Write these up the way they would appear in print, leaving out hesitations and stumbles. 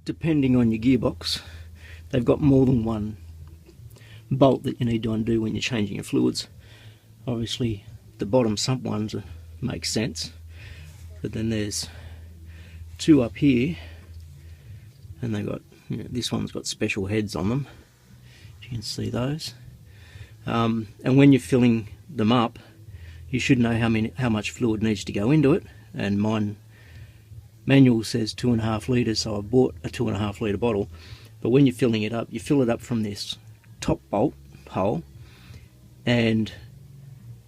depending on your gearbox, they've got more than one bolt that you need to undo when you're changing your fluids. Obviously the bottom sump ones make sense, but then there's two up here, and they've got, you know, this one's got special heads on them, you can see those. And when you're filling them up, you should know how much fluid needs to go into it, and mine manual says 2.5 litres, so I bought a 2.5 litre bottle. But when you're filling it up, you fill it up from this top bolt hole, and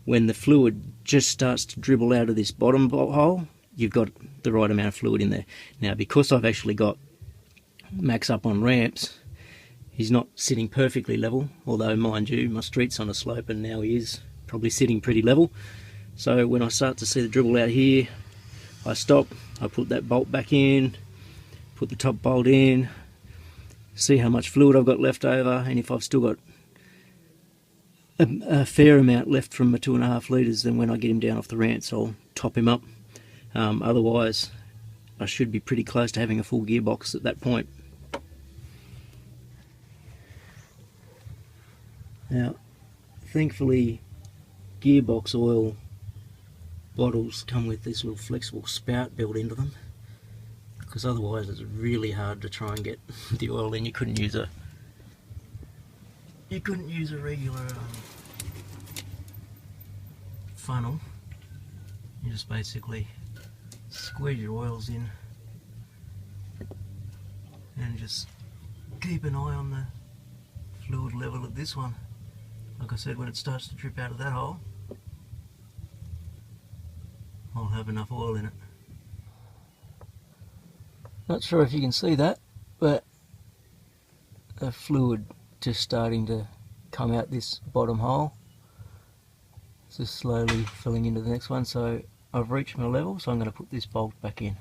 when the fluid just starts to dribble out of this bottom bolt hole, you've got the right amount of fluid in there. Now, because I've actually got Max up on ramps, he's not sitting perfectly level, although mind you, my street's on a slope and now he is probably sitting pretty level. So when I start to see the dribble out here, I stop, I put that bolt back in, put the top bolt in, see how much fluid I've got left over, and if I've still got a fair amount left from my 2.5 litres, then when I get him down off the ramps I'll top him up. Otherwise I should be pretty close to having a full gearbox at that point. Now, thankfully gearbox oil bottles come with this little flexible spout built into them, because otherwise it's really hard to try and get the oil in. You couldn't use a regular funnel. You just basically squeeze your oils in and just keep an eye on the fluid level of this one. Like I said, when it starts to drip out of that hole, I'll have enough oil in it. Not sure if you can see that, but the fluid just starting to come out this bottom hole. It's just slowly filling into the next one, so I've reached my level, so I'm going to put this bolt back in.